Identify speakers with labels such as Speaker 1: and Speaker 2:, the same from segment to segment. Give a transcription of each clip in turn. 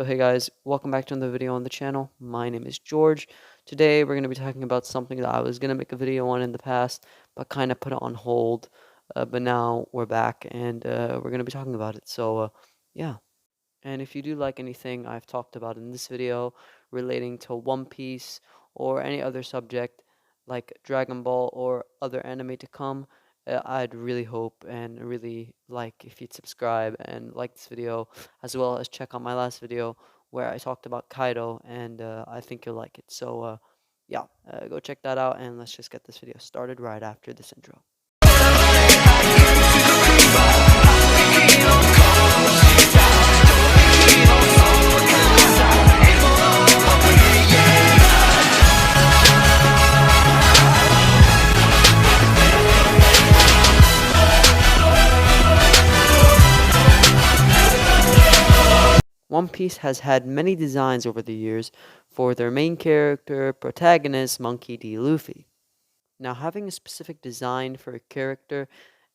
Speaker 1: So hey guys, welcome back to another video on the channel. My name is George. Today we're going to be talking about something that I was going to make a video on in the past, but kind of put it on hold. But now we're back and we're going to be talking about it. Yeah. And if you do like anything I've talked about in this video relating to One Piece or any other subject like Dragon Ball or other anime to come, I'd really hope and really like if you'd subscribe and like this video, as well as check out my last video where I talked about Kaido, and I think you'll like it. Yeah, go check that out, and let's just get this video started right after this intro. One Piece has had many designs over the years for their main character, protagonist, Monkey D. Luffy. Now, having a specific design for a character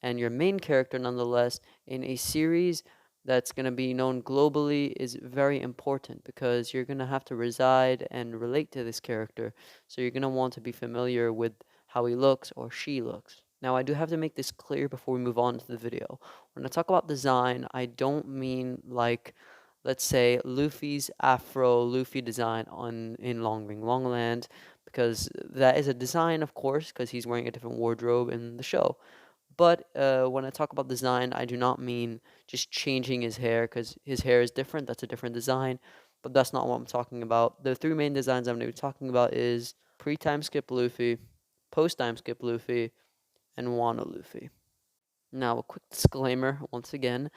Speaker 1: and your main character, nonetheless, in a series that's going to be known globally is very important because you're going to have to reside and relate to this character. So you're going to want to be familiar with how he looks or she looks. Now, I do have to make this clear before we move on to the video. When I talk about design, I don't mean like, let's say, Luffy's Afro Luffy design in Long Ring Long Land, because that is a design, of course, because he's wearing a different wardrobe in the show. But when I talk about design, I do not mean just changing his hair, because his hair is different. That's a different design. But that's not what I'm talking about. The three main designs I'm going to be talking about is pre-time skip Luffy, post-time skip Luffy, and Wano Luffy. Now, a quick disclaimer, once again,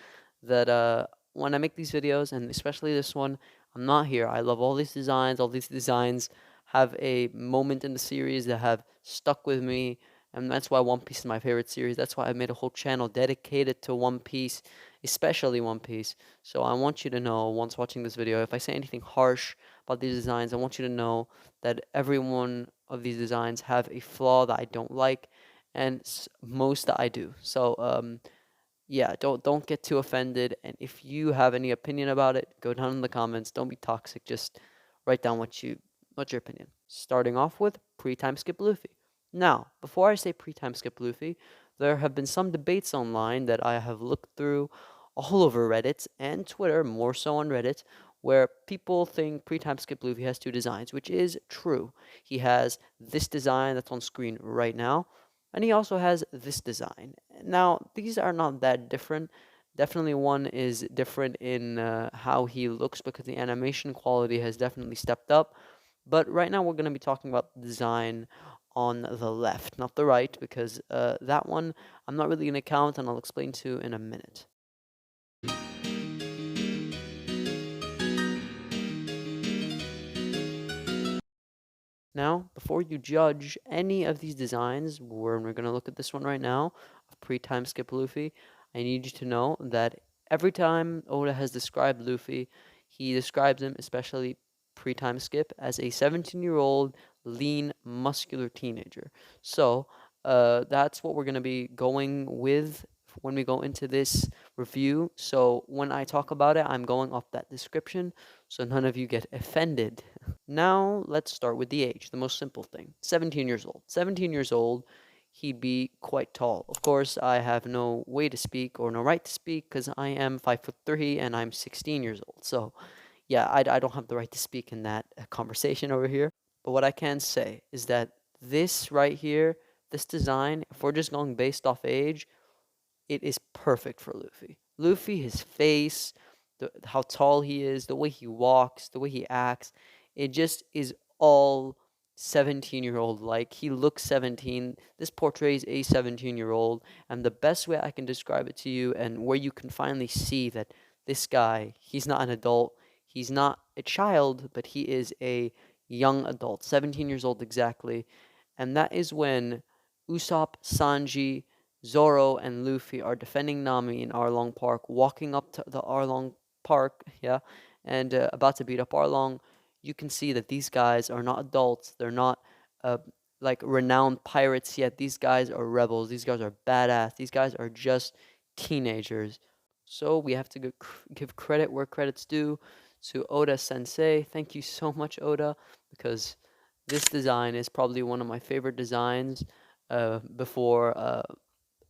Speaker 1: that when I make these videos, and especially this one, I'm not here. I love all these designs. All these designs have a moment in the series that have stuck with me, and that's why One Piece is my favorite series. That's why I made a whole channel dedicated to One Piece, especially One Piece. So I want you to know, once watching this video, if I say anything harsh about these designs, I want you to know that every one of these designs have a flaw that I don't like, and most that I do. Yeah, don't get too offended, and if you have any opinion about it, go down in the comments. Don't be toxic. Just write down what's your opinion. Starting off with pre-time skip Luffy. Now, before I say pre-time skip Luffy, there have been some debates online that I have looked through all over Reddit and Twitter, more so on Reddit, where people think pre-time skip Luffy has two designs, which is true. He has this design that's on screen right now, and he also has this design. Now, these are not that different. Definitely one is different in how he looks because the animation quality has definitely stepped up. But right now we're going to be talking about the design on the left, not the right, because that one I'm not really going to count, and I'll explain to in a minute. Now, before you judge any of these designs, we're going to look at this one right now of pre-time skip Luffy. I need you to know that every time Oda has described Luffy, he describes him, especially pre-time skip, as a 17-year-old lean, muscular teenager. So that's what we're going to be going with when we go into this review. So when I talk about it, I'm going off that description, so none of you get offended. Now, let's start with the age, the most simple thing. 17 years old. 17 years old, he'd be quite tall. Of course, I have no way to speak or no right to speak because I am 5'3" and I'm 16 years old. So, yeah, I don't have the right to speak in that conversation over here. But what I can say is that this right here, this design, if we're just going based off age, it is perfect for Luffy. Luffy, his face, how tall he is, the way he walks, the way he acts, it just is all 17-year-old like. He looks 17. This portrays a 17-year-old, and the best way I can describe it to you, and where you can finally see that this guy, he's not an adult, he's not a child, but he is a young adult, 17 years old exactly, and that is when Usopp, Sanji, Zoro, and Luffy are defending Nami in Arlong Park, walking up to the Arlong Park, yeah, and about to beat up Arlong. You can see that these guys are not adults. They're not uh, like renowned pirates yet. These guys are rebels. These guys are badass. These guys are just teenagers. So we have to give credit where credit's due to Oda Sensei. Thank you so much, Oda, because this design is probably one of my favorite designs before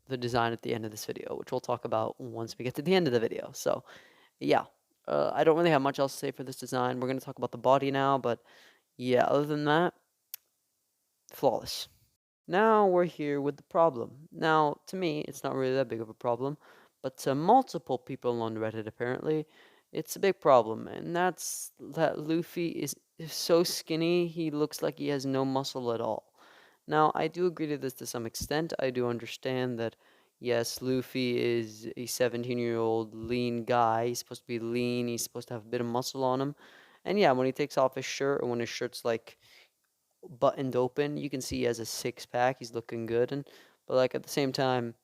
Speaker 1: the design at the end of this video, which we'll talk about once we get to the end of the video. So, yeah, I don't really have much else to say for this design. We're going to talk about the body now, but yeah, other than that, flawless. Now we're here with the problem. Now, to me, it's not really that big of a problem, but to multiple people on Reddit, apparently, it's a big problem, and that's that Luffy is so skinny, he looks like he has no muscle at all. Now, I do agree to this to some extent. I do understand that, yes, Luffy is a 17-year-old lean guy. He's supposed to be lean, he's supposed to have a bit of muscle on him. And yeah, when he takes off his shirt, or when his shirt's like buttoned open, you can see he has a six pack. He's looking good, and but like at the same time,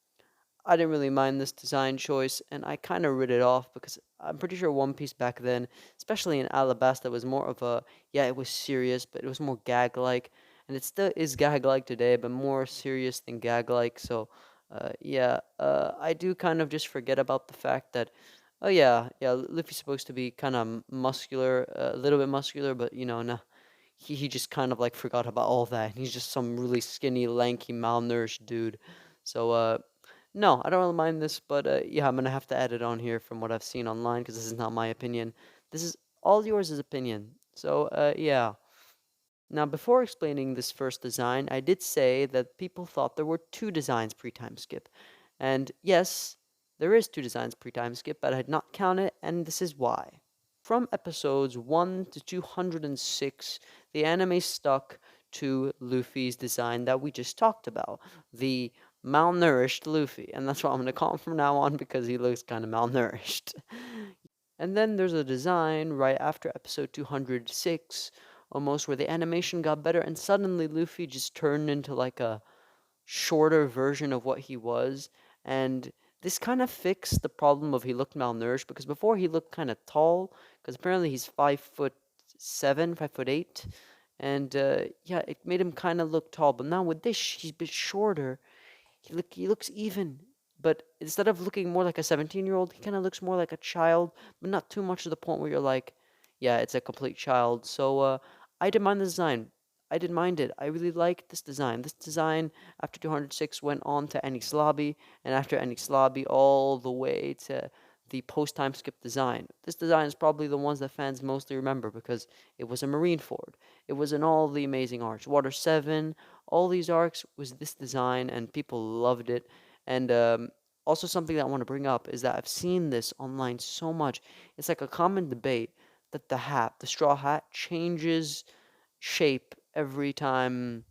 Speaker 1: I didn't really mind this design choice, and I kind of writ it off because I'm pretty sure One Piece back then, especially in Alabasta, was more of a yeah, it was serious, but it was more gag like, and it still is gag like today, but more serious than gag like. So, yeah, I do kind of just forget about the fact that. Oh yeah, Luffy's supposed to be kind of muscular, a little bit muscular, but no, he just kind of like forgot about all that. And he's just some really skinny, lanky, malnourished dude. So no, I don't really mind this, but yeah, I'm gonna have to add it on here from what I've seen online because this is not my opinion. This is all yours is opinion. So yeah. Now, before explaining this first design, I did say that people thought there were two designs pre-time skip. And yes, there is two designs pre-time skip, but I did not count it, and this is why. From episodes 1 to 206, the anime stuck to Luffy's design that we just talked about, the malnourished Luffy. And that's what I'm going to call him from now on because he looks kind of malnourished. And then there's a design right after episode 206, almost where the animation got better, and suddenly Luffy just turned into like a shorter version of what he was. And this kind of fixed the problem of he looked malnourished because before he looked kind of tall, because apparently he's 5'7", 5'8", and yeah, it made him kind of look tall. But now with this, he's a bit shorter. He looks even, but instead of looking more like a 17-year-old, he kind of looks more like a child, but not too much to the point where you're like, yeah, it's a complete child. So I didn't mind the design. I didn't mind it. I really liked this design. This design, after 206, went on to Enies Lobby, and after Enies Lobby, all the way to the post-time skip design. This design is probably the ones that fans mostly remember because it was a Marineford. It was in all the amazing arcs. Water 7, all these arcs was this design, and people loved it. And also something that I want to bring up is that I've seen this online so much. It's like a common debate that the straw hat, changes shape every time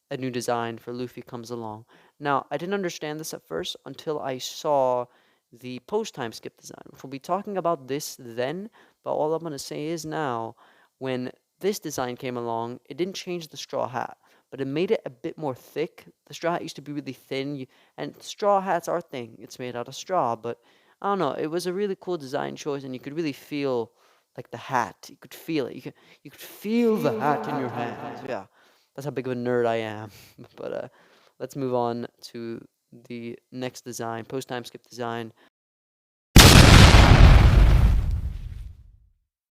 Speaker 1: a new design for Luffy comes along. Now, I didn't understand this at first until I saw the post-time skip design, which we'll be talking about this then, but all I'm going to say is now, when this design came along, it didn't change the straw hat, but it made it a bit more thick. The straw hat used to be really thin, and straw hats are thing. It's made out of straw, but I don't know. It was a really cool design choice, and you could really feel like the hat. You could feel it. You could feel the hat in your hands. Yeah, that's how big of a nerd I am. But let's move on to the next design, post time skip design.